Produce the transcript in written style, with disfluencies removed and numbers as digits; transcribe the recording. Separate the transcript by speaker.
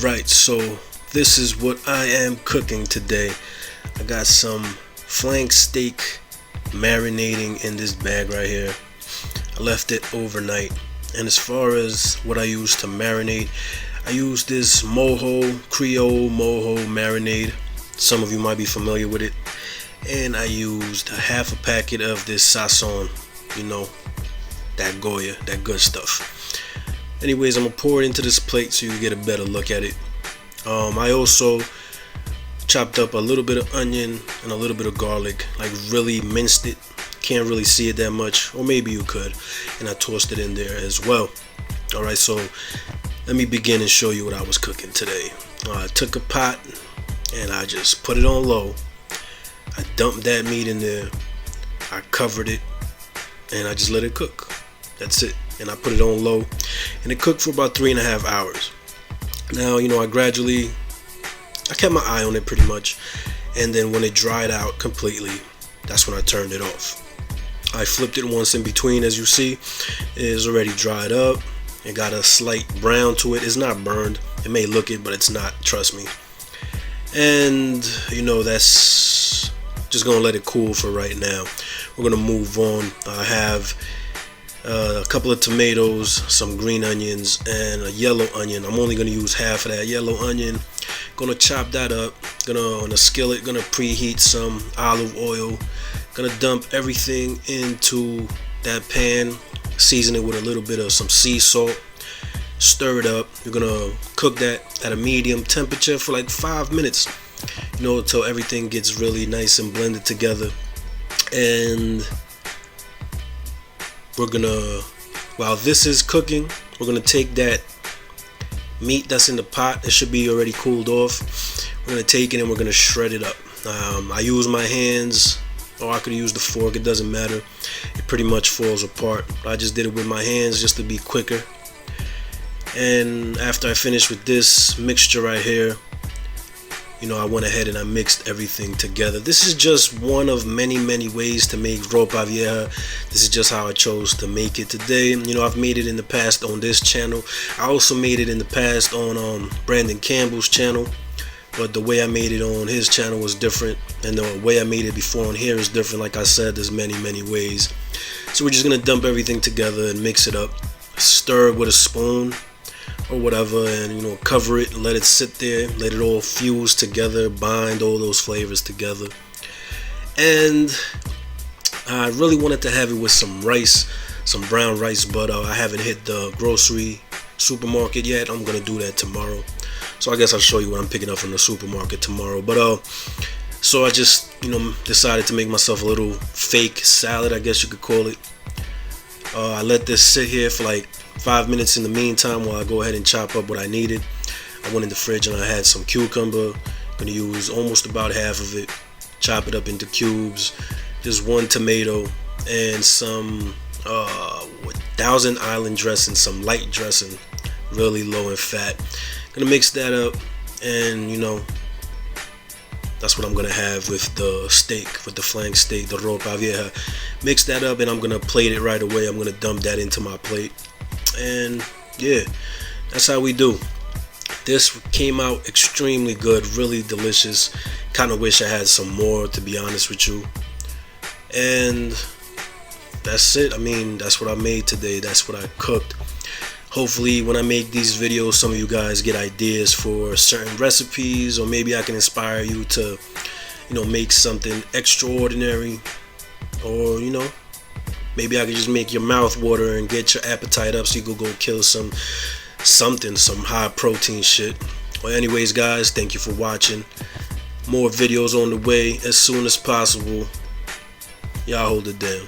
Speaker 1: Alright, so this is what I am cooking today. I got some flank steak marinating in this bag right here. I left it overnight. And as far as what I use to marinate, I use this Creole Mojo marinade. Some of you might be familiar with it. And I used a half a packet of this sazon, that Goya, that good stuff. Anyways, I'm gonna pour it into this plate so you get a better look at it. I also chopped up a little bit of onion and a little bit of garlic, like really minced it. Can't really see it that much, or maybe you could. And I tossed it in there as well. Alright, so let me begin and show you what I was cooking today. I took a pot and I just put it on low. I dumped that meat in there. I covered it and I just let it cook. That's it. And I put it on low and it cooked for about 3.5 hours. Now, I kept my eye on it pretty much, and then when it dried out completely, that's when I turned it off. I flipped it once in between. As you see, it is already dried up. It got a slight brown to it. It's not burned. It may look it, but it's not, trust me. And that's just gonna let it cool for right now. We're gonna move on. I have a couple of tomatoes, some green onions, and a yellow onion. I'm only gonna use half of that yellow onion. Gonna chop that up. On a skillet, gonna preheat some olive oil. Gonna dump everything into that pan. Season it with a little bit of some sea salt. Stir it up. You're gonna cook that at a medium temperature for like 5 minutes. Until everything gets really nice and blended together. And we're gonna, while this is cooking, we're gonna take that meat that's in the pot. It should be already cooled off. We're gonna take it and we're gonna shred it up. I use my hands, or I could use the fork. It doesn't matter. It pretty much falls apart. I just did it with my hands just to be quicker. And after I finished with this mixture right here, I went ahead and I mixed everything together. This is just one of many ways to make Ropa Vieja. This is just how I chose to make it today. I've made it in the past on this channel. I also made it in the past on Brandon Campbell's channel, but the way I made it on his channel was different, and the way I made it before on here is different. Like I said, there's many ways. So we're just gonna dump everything together and mix it up, stir it with a spoon or whatever, and cover it, let it sit there, let it all fuse together, bind all those flavors together. And I really wanted to have it with some rice, some brown rice, but I haven't hit the grocery supermarket yet. I'm gonna do that tomorrow, so I guess I'll show you what I'm picking up from the supermarket tomorrow. But so I just decided to make myself a little fake salad, I guess you could call it. I let this sit here for like 5 minutes in the meantime while I go ahead and chop up what I needed. I went in the fridge and I had some cucumber. Gonna use almost about half of it. Chop it up into cubes. Just 1 tomato and some Thousand Island dressing, some light dressing, really low in fat. Gonna mix that up, and that's what I'm gonna have with the steak, with the flank steak, the Ropa Vieja. Mix that up and I'm gonna plate it right away. I'm gonna dump that into my plate. And yeah, that's how we do. This came out extremely good, really delicious. Kind of wish I had some more, to be honest with you. And that's it. That's what I made today. That's what I cooked. Hopefully when I make these videos, some of you guys get ideas for certain recipes, or maybe I can inspire you to make something extraordinary, or maybe I could just make your mouth water and get your appetite up so you could go kill some high protein shit. Well, anyways guys, thank you for watching. More videos on the way as soon as possible. Y'all hold it down.